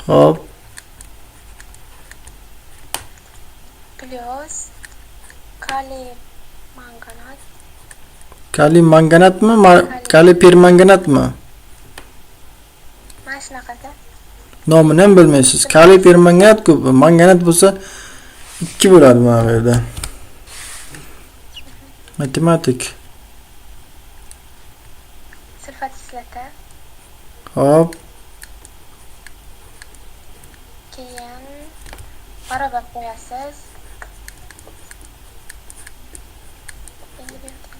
Hop. Plus kaliy manganat. Kaliy manganatmi? Kaliy permanganatmi? Mana shunaqada. Nomini ham bilmaysiz. Kaliy permanganat ko'p. Manganat bo'lsa 2 bo'ladi mana bu yerda. Matematik. Sulfat kislota. Hop. Keyin barobar qo'yasiz. Endi bu yerda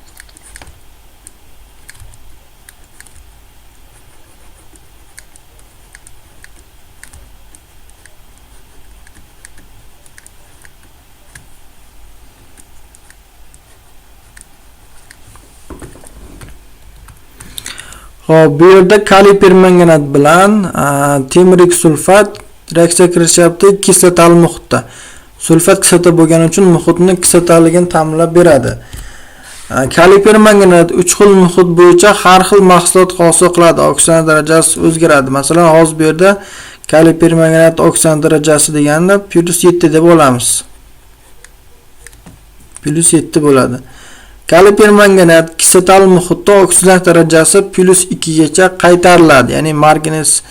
Hop, bu yerda kaliy permanganat bilan temir sulfat reaksiya kirishyapti kislotali muhitda. Sulfat kislota bo'lgani uchun muhitni kislotaligini ta'minlab beradi. Kaliy permanganat 3 xil muhit bo'yicha har xil mahsulot hosil qiladi. Oksidan darajasi o'zgaradi. Masalan, hozir bu yerda kaliy permanganat oksidan darajasi deganda +7 deb olamiz. +7 bo'ladi. Kaliy permanganat kislotali muhitda oksidan darajasi +2 gacha qaytariladi. Ya'ni marganez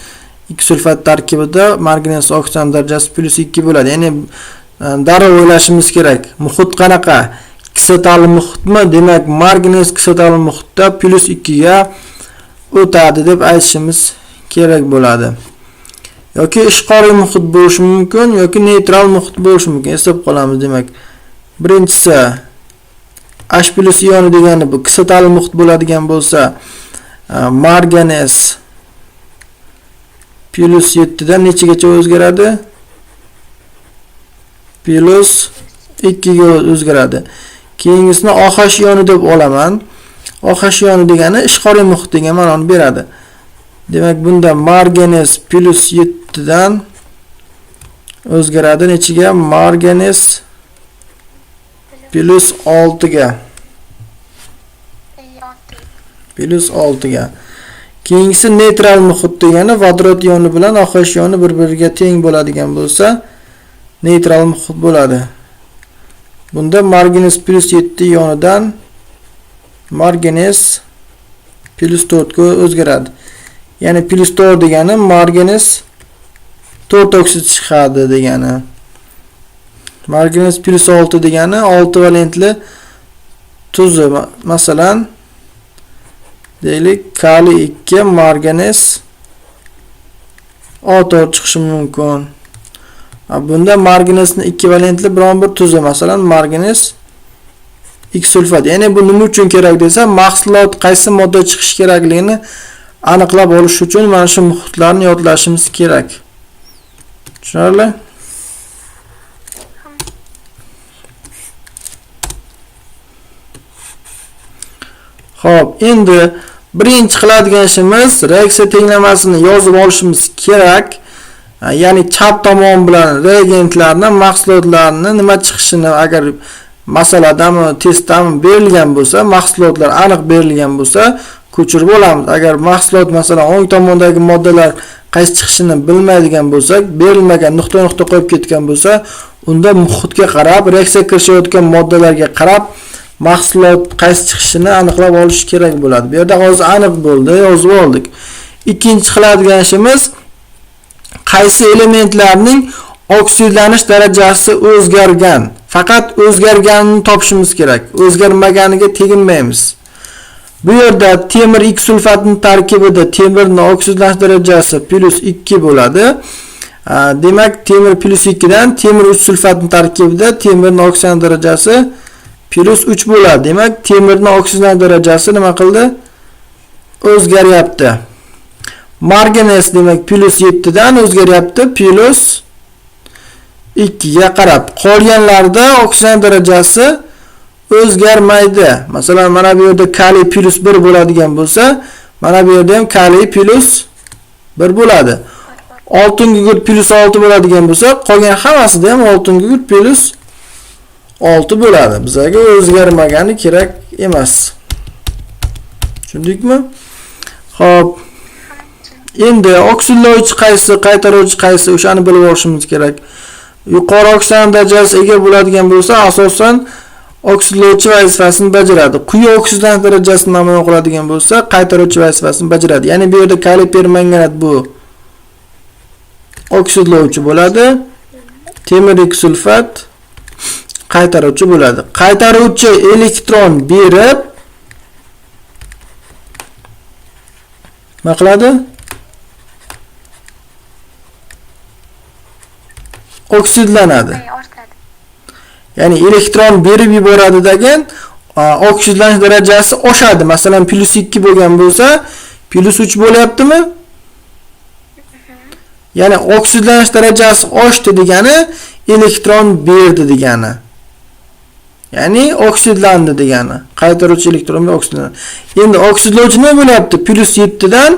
2 sulfat tarkibida marganez oksidan darajasi +2 bo'ladi. Ya'ni darrov o'ylashimiz kerak. Muhit qanaqa? Kislotali muhitmi? Demak, marganez kislotali muhitda +2 ga o'tadi deb aytishimiz kerak bo'ladi. Yoki ishqoriy muhit bo'lishi mumkin, yoki neytral muhit bo'lishi mumkin. Eslab qolamiz demak. Birinchisi H+ ioni degani bu kislotali muhit bo'ladigan bo'lsa, marganez +7 dan nechigacha o'zgaradi? +2 ga o'zgaradi. Keyingisini OH ioni deb olaman. OH ioni degani ishqoriy muhit degan ma'noni beradi. Demak, bunda marganez +7 dan o'zgaradi nechiga? Marganez +6 ga. +6 ga. Keyingisi neytral muhit degani vodorod ioni bilan OH ioni bir-biriga teng bo'ladigan bo'lsa, neytral muhit bo'ladi. Bunda marganez +7 ionidan marganez +4 ga o'zgaradi. Ya'ni +4 degani marganez 4 oksid chiqadi degani. Marganez +6 degani 6 valentli tuzi. Masalan, deylik kaliy 2 marganez O4 chiqishi mumkin. Bunda marganezning ekvivalentli biron bir tuzi, masalan marganez X sulfat. Ya'ni bu nima uchun kerak desa, mahsulot qaysi modda chiqishi kerakligini aniqlab olish uchun mana shu muhitlarni yodlashimiz kerak. Tushunarli? Xo'p, endi birinchi qiladigan ishimiz reaksiya tenglamasini yozib olishimiz kerak. Ya'ni chap tomon bilan reagentlarni, mahsulotlarni nima chiqishini agar masaladami, testdami berilgan bo'lsa, mahsulotlar aniq berilgan bo'lsa, ko'chirib olamiz. Agar mahsulot masalan o'ng tomondagi moddalar qaysi chiqishini bilmaydigan bo'lsak, berilmagan nuqta-nuqta qo'yib ketgan bo'lsa, unda muhitga qarab, reaksiya kirishayotgan moddalarga qarab mahsulot qaysi chiqishini aniqlab olish kerak bo'ladi. Bu yerda hozir aniq bo'ldi, yozib oldik. Ikkinchi qiladigan ishimiz qaysi elementlarning oksidlanish darajasi o'zgargan. Faqat o'zgarganini topishimiz kerak. O'zgarmaganiga teginmaymiz. Bu yerda temir X sulfatning tarkibida temirning oksidlanish darajasi +2 bo'ladi. Demak, temir +2 dan temir 3 sulfatning tarkibida temirning oksidlanish darajasi +3 bo'ladi. Demak, temirning oksidlanish darajasi nima qildi? O'zgaryapti. Marganez demak +7 dan o'zgaryapti +2 ga qarab. Qolganlarda oksidlanish darajasi o'zgarmaydi. Masalan, mana bu yerda kaliy +1 bo'ladigan bo'lsa, mana bu yerda ham kaliy +1 bo'ladi. Oltin gugurt +6 bo'ladigan bo'lsa, qolgan hammasida ham oltin gugurt +6 bo'ladi. Bizga o'zgarmagani kerak emas. Tushundikmi? Xo'p. Endi oksidlovchi qaysi, qaytaruvchi qaysi, o'shani bilib olishimiz kerak. Yuqori oksidan darajasi ega bo'ladigan bo'lsa, asosan oksidlovchi vazifasini bajaradi. Quyi oksidan darajasini namoyon qiladigan bo'lsa, qaytaruvchi vazifasini bajaradi. Ya'ni bu yerda kaliy permanganat bu oksidlovchi bo'ladi. Temirik sulfat qaytaruvchi bo'ladi. Qaytaruvchi elektron berib nima qiladi? Oksidlanadi. Ya'ni elektron berib yuboradi degan oksidlanish darajasi oshadi. Masalan, +2 bo'lgan bo'lsa, +3 bo'lyaptimi? Ya'ni oksidlanish darajasi oshdi degani elektron berdi degani. Ya'ni oksidlandi degani. Qaytaruvchi elektron oksidlandi. Endi oksidlovchi nima bo'lyapti? +7 dan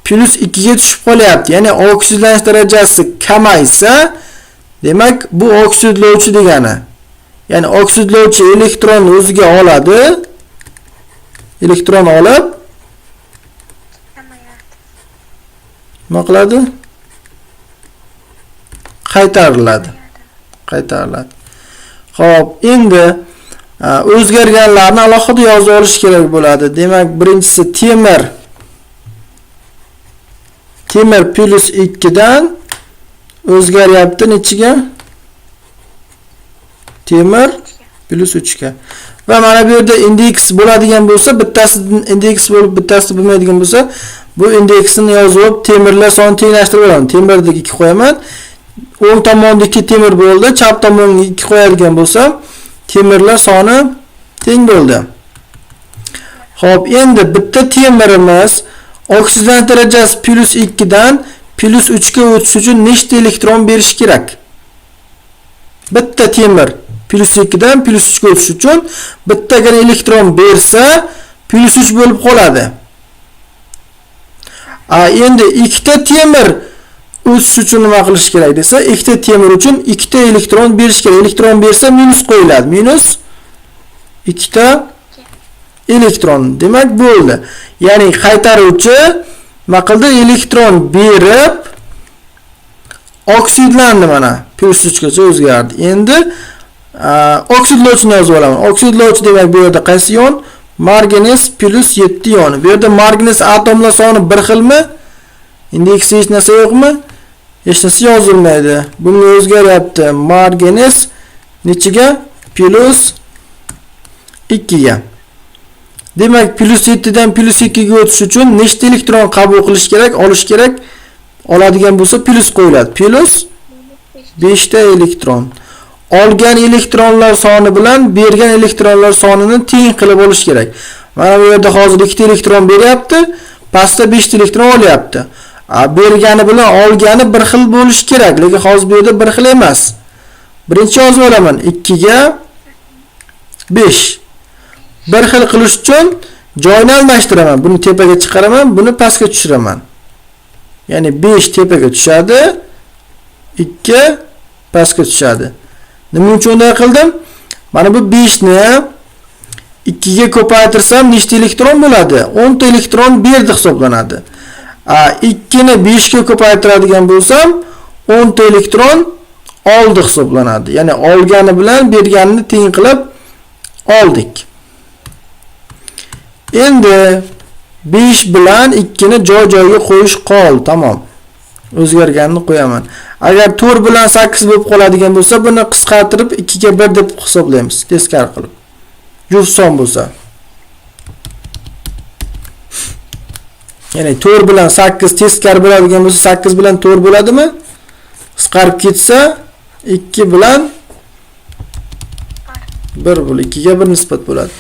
+2 ga tushib qolyapti. Ya'ni oksidlanish darajasi kamaysa, demak bu oksidlovchi degani. Ya'ni oksidlovchi elektronni o'ziga oladi. Elektron olib nima qiladi? Qaytariladi. Xo'p, endi o'zgarganlarni alohida yozib olish kerak bo'ladi. Demak, birinchisi temir +2 dan o'zgaryapti nechiga? Temir +3 ga. Va mana bu yerda indeks bo'ladigan bo'lsa, bittasi indeks bo'lib, bittasi bo'lmaydigan bo'lsa, bu indeksini yozib olib, temirlar sonini tenglashtirib olaman. Temirni 2 qo'yaman. O'ng tomonda 2 temir bo'ldi, chap tomonga 2 qo'yadigan bo'lsam, temirlar soni teng bo'ldi. Xo'p, endi bitta temirimiz oksidlanish darajasi +2 dan +3 ga o'tish uchun nechta elektron berish kerak? Bitta temir +2 dan +3 ga o'tish uchun bittagina elektron bersa, +3 bo'lib qoladi. Endi ikkita temir o'tish uchun nima qilish kerak desa, ikkita temir uchun ikkita elektron berish kerak. Elektron bersa minus qo'yiladi. Minus ikkita elektron. Demak bo'ldi. Ya'ni qaytaruvchi nima qildi? Elektron berib oksidlandi mana. +3 gacha o'zgardi. Endi oksidlovchini yozib olaman. Oksidlovchi demak bu yerda qaysi ion? Marganes +7 ioni. Bu yerda marganes atomlar soni bir xilmi? Indeksi hech narsa yo'qmi? Hech narsa yozilmaydi. Bunga o'zgaryapti. Marganes nechiga? +2 ga. Demak, +7 dan +2 ga o'tish uchun nechta elektron qabul qilish kerak, olish kerak? Oladigan bo'lsa plus qo'yiladi. +5 ta elektron. Olgan elektronlar soni bilan bergan elektronlar sonini teng qilib olish kerak. Mana bu yerda hozir 2 ta elektron beryapti, pastda 5 ta elektron olyapti. Bergani bilan olgani bir xil bo'lish kerak, lekin hozir bu yerda bir xil emas. Birinchi yozib olaman. 2 ga 5. Bir xil qilish uchun joyni almashtiraman. Buni tepaga chiqaraman, buni pastga tushiraman. Ya'ni 5 tepaga tushadi, 2 pastga tushadi. Nima uchun bunday qildim? Mana bu 5 ni 2 ga ko'paytirsam nechta elektron bo'ladi? 10 ta elektron berdi hisoblanadi. 2 ni 5 ga ko'paytiradigan bo'lsam 10 ta elektron oldi hisoblanadi. Ya'ni olgani bilan berganini teng qilib oldik. Endi 5 bilan 2 ni joy-joyiga qo'yish qol, tamom. O'zgarganini qo'yaman. Agar 4 bilan 8 bo'lib qoladigan bo'lsa, buni qisqartirib 2 ga 1 deb hisoblaymiz, teskari qilib. Juft son bo'lsa. Ya'ni 4 bilan 8 teskari bo'ladigan bo'lsa, 8 bilan 4 bo'ladimi? Qisqarib ketsa 2 bilan 1 bo'ladi. 2 ga 1 nisbat bo'ladi.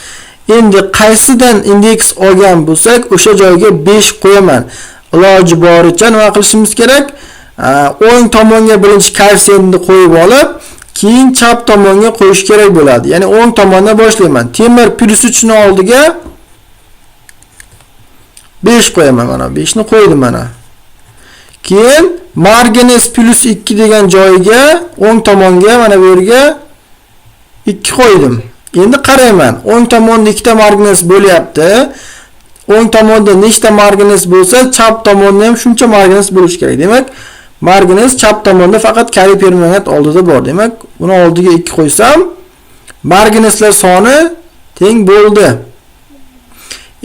Endi qaysidan indeks olgan bo'lsak, o'sha joyga 5 qo'yaman. Iloji boricha nima qilishimiz kerak? O'ng tomonga birinchi koeffitsiyentni qo'yib olib, keyin chap tomonga qo'yish kerak bo'ladi. Ya'ni o'ng tomondan boshlayman. Temir +3 ni oldiga 5 qo'yaman, mana 5 ni qo'ydim mana. Keyin marganes +2 degan joyiga o'ng tomonga mana bu yerga 2 qo'ydim. Endi qarayman. O'ng tomonda ikkita marganes bo'lyapti. o'ng tomonda nechta margines bo'lsa, chap tomonda ham shuncha margines bo'lishi kerak. Demak, margines chap tomonda faqat kaliy permanganat oldida bor. Demak, uni oldiga 2 qo'ysam, margineslar soni teng bo'ldi.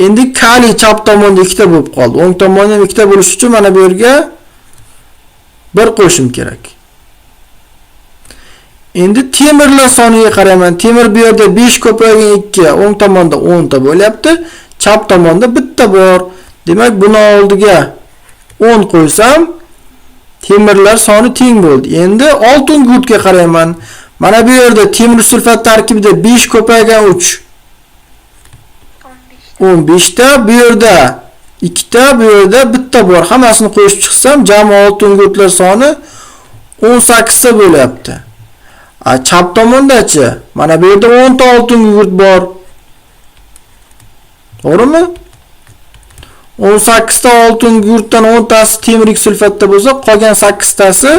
Endi kaliy chap tomonda 2 ta bo'lib qoldi. O'ng tomonda ham 2 ta bo'lishi uchun mana bu yerga 1 qo'shim kerak. Endi temirlar soniga qarayman. Temir bu yerda 5 ko'paygan 2, o'ng tomonda 10 ta bo'lyapti. Chap tomonda bitta bor. Demak, buni oldiga 10 qo'ysam, temirlar soni teng bo'ldi. Endi oltin gurtga qarayman. Mana bu yerda temir sulfat tarkibida 5 ko'paygan 3. 15 ta, bu yerda 2 ta, bu yerda bitta bor. Hammasini qo'shib chiqsam, jami oltin gurtlar soni 18 ta bo'lyapti. Chap tomondachi? Mana bu yerda 10 ta oltin gurt bor. To'g'rimi? 18 ta oltin gurtdan 10 tasi temir sulfatda bo'lsa, qolgan 8 tasi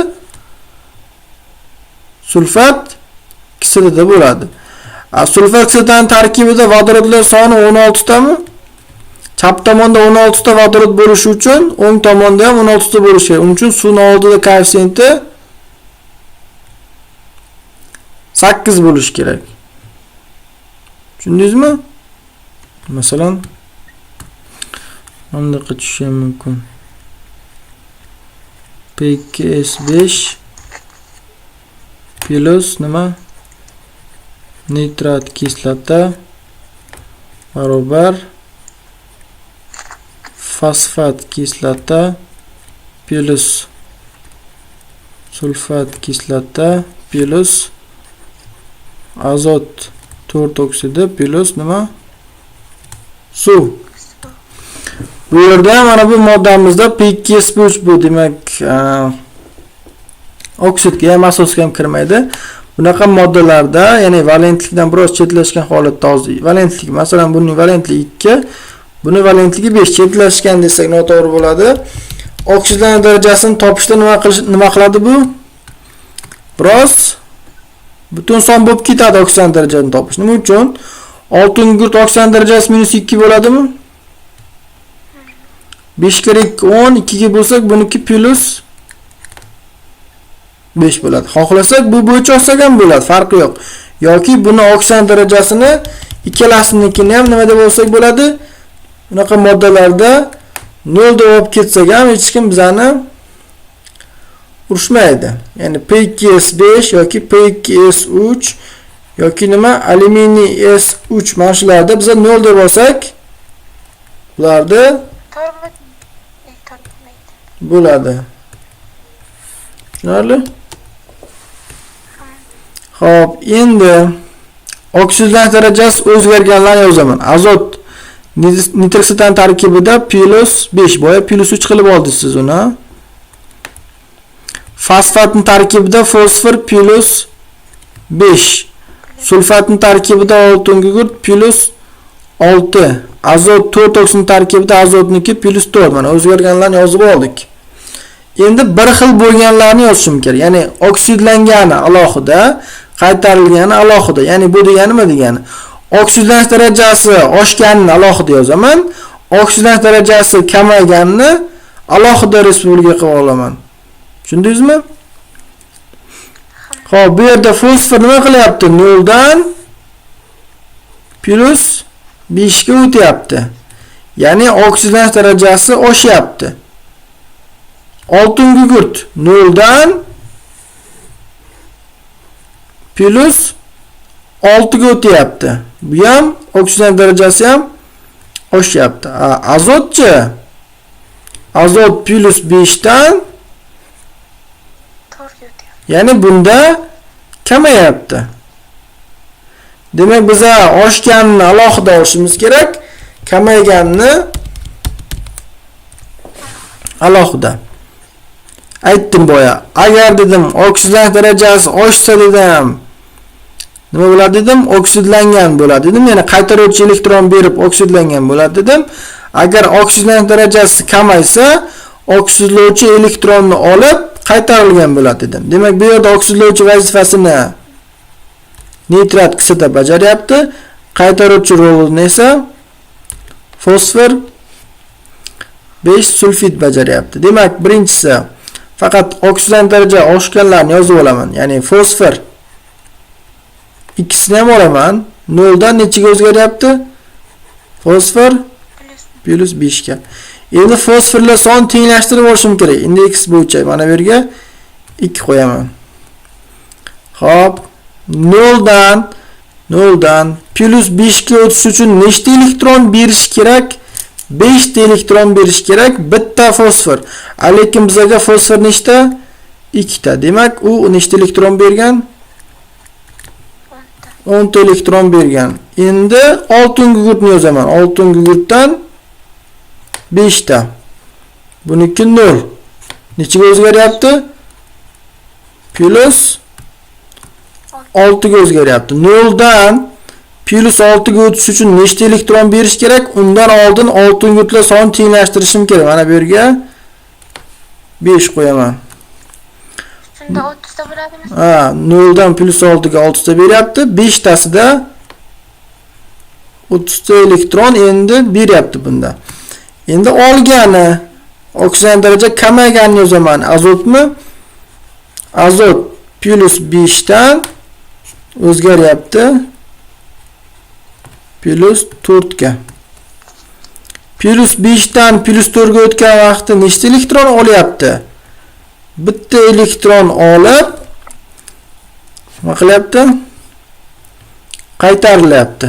sulfat kislorida bo'ladi. Sulfat kislorodining tarkibida vodorodlar soni 16 tami? Chap tomonda 16 ta vodorod bo'lishi uchun o'ng tomonda ham 16 ta bo'lishi kerak. Uning uchun suvning oldida koeffitsiyenti 8 bo'lishi kerak. Tushundingizmi? Masalan, bunday tushishi mumkin. PKS5 plus nima? Nitrat kislota barobar fosfat kislota plus sulfat kislota plus azot 4 oksidi plus nima? Suv. Bu yerda mana bu moddamizda PKS5 bu, demak, oksidga ham asosga ham kirmaydi. Bunaqa moddalarda, ya'ni valentlikdan biroz chetlashgan holatda hozir valentlik, masalan, buning valentligi 2, buni valentligi 5 chetlashgan desak noto'g'ri bo'ladi. Oksidlanish darajasini topishda nima qiladi bu? Biroz butun son bo'lib ketadi oksidlanish darajasini topish. Nima uchun? Oltin gurt oksidlanish darajasi -2 bo'ladimi? 5 kere 2 10, 2 ga bo'lsak buniki plus 5 bo'ladi. Xohlasak bu bo'yicha olsak ham bo'ladi, farqi yo'q. Yoki buni oksidlanish darajasini ikkalasinikini ham nima deb olsak bo'ladi? Bunaqa moddalarda 0 deb olib ketsak ham hech kim bizani urushmaydi. Ya'ni PKS5 yoki PKS3 yoki nima alyuminiy S3 mana shularda biz 0 deb olsak bularda bo'ladi. Tushunarli? Xo'p, endi oksidlanish darajasi o'zgarganlarni yozaman. Azot nitroksidan tarkibida +5, boya +3 qilib oldingiz siz uni. Fosfatning tarkibida fosfor +5. Sulfatning tarkibida oltin gugurt +6. Azot 4 oksidning tarkibida azotniki +4. Mana o'zgarganlarni yozib oldik. Endi bir xil bo'lganlarni yozishim kerak. Ya'ni oksidlangani alohida, qaytarilgani alohida. Ya'ni bu degani nima degani? Oksidlanish darajasi oshganini alohida yozaman, oksidlanish darajasi kamayganini alohida respublika qilib olaman. Tushundingizmi? Xo'p, bu yerda fosfor nima qilyapti? 0 dan +5 ga o'tyapti. Ya'ni oksidlanish darajasi oshyapti. Oltin gugurt 0 dan +6 ga o'tyapti. Bu ham oksidlanish darajasi ham oshyapti. Azotchi? Azot +5 dan ya'ni bunda kamayapti. Demak, biz oshganini alohida olishimiz kerak, kamayganini alohida. Aytdim boya. Agar dedim oksidlanish darajasi oshsa dedim, nima bo'ladi dedim? Oksidlangan bo'ladi dedim. Ya'ni qaytaruvchi elektron berib oksidlangan bo'ladi dedim. Agar oksidlanish darajasi kamaysa, oksidlovchi elektronni olib qaytarilgan bo'ladi dedim. Demak, bu yerda oksidlovchi vazifasini nitrat kislota bajaryapti. Qaytaruvchi rolini esa fosfor 5 sulfid bajaryapti. Demak, birinchisi faqat oksidan daraja oshganlarni yozib olaman. Ya'ni fosfor ikkisini ham olaman. 0 dan nechaga o'zgaryapti? Fosfor Plus plus 5 ga. Endi fosforlar son tenglashtirib olishim kerak. Indeks bo'yicha mana bu yerga 2 qo'yaman. Xo'p, 0 dan plus 5 ga o'tish uchun nechta elektron berish kerak? 5 ta elektron berish kerak bitta fosfor. Lekin bizga fosfor nechta? 2 ta. Demak, u nechta elektron bergan? 10 ta elektron bergan. Endi oltin gugurtni yozaman. Oltin gugurtdan 5 ta. Buniki 0. Nechaga o'zgaryapti? Plus 6 ga o'zgaryapti. 0 dan plus 6 ga o'tish uchun nechta elektron berish kerak? Undan oldin oltin gugurtlar sonini tenglashtirishim kerak. Mana bu yerga 5 qo'yaman. shunda 30 ta bo'ladimi? 0 dan plus 6 ga 6 ta beryapti. 5 tasida 30 ta elektron endi beryapti bunda. Endi olgani oksidan daraja kamayganini yozaman. Azotmi? Azot plus 5 dan o'zgaryapti. Plus 4 ga. Plus 5 dan plus 4 ga o'tgan vaqtda nechta elektron olyapti? Bitta elektron olib nima qilyapti? Qaytarilyapti.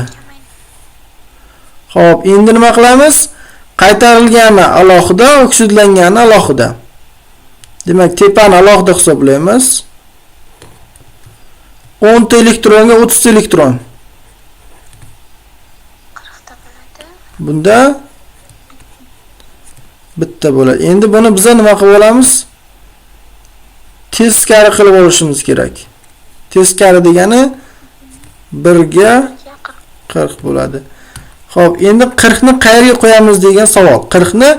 Xo'p, endi nima qilamiz? Qaytarilgani alohida, oksidlangani alohida. Demak, tepani alohida hisoblaymiz. 10 ta elektronga 30 ta elektron. 40 ta bo'ladi. Bunda bitta bo'ladi. Endi buni biz nima qilib olamiz? Teskari qilib olishimiz kerak. Teskari degani 1 ga 40 bo'ladi. Xo'p, endi 40 ni qayerga qo'yamiz degan savol. 40 ni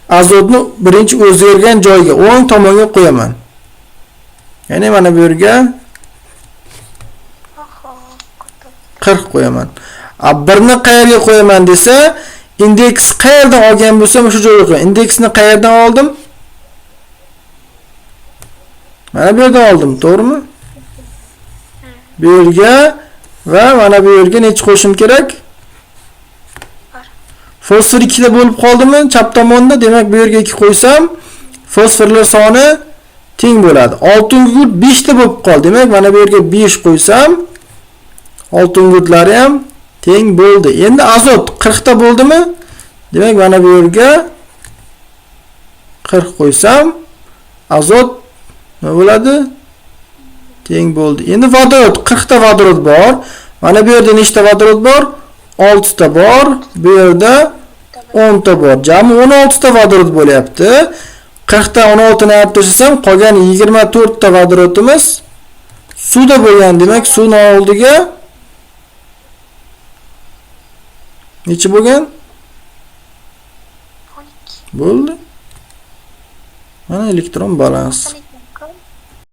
azotni birinchi o'zgargan joyga, o'ng tomonga qo'yaman. Ya'ni mana bu yerga 40 qo'yaman. 1 ni qayerga qo'yaman desa, indeks qayerdan olgan bo'lsam o'sha joyga qo'yaman. Indeksni qayerdan oldim? Mana bu yerdan oldim, to'g'rimi? Bu yerga va mana bu yerga necha qo'shim kerak? Fosfor 2 da bo'lib qoldimi chap tomonda? Demak, bu yerga 2 qo'ysam, fosforlar soni teng bo'ladi. Oltin gugurt 5 ta bo'lib qoldi. Demak, mana bu yerga 5 qo'ysam, oltin gugurtlari ham teng bo'ldi. Endi azot 40 ta bo'ldimi? Demak, mana bu yerga 40 qo'ysam, azot nima bo'ladi? Teng bo'ldi. Endi vodorod 40 ta vodorod bor. Mana bu yerda nechta vodorod bor? 6 ta bor. Bu yerda 10 ta bor. Jami 16 ta vodorod bo'lyapti. 40 ta 16 ni olib tashlasam, qolgan 24 ta vodorodimiz suvda bo'lgan. Demak, suvning oldiga necha bo'lgan? 12. Bo'ldi. Mana elektron balans.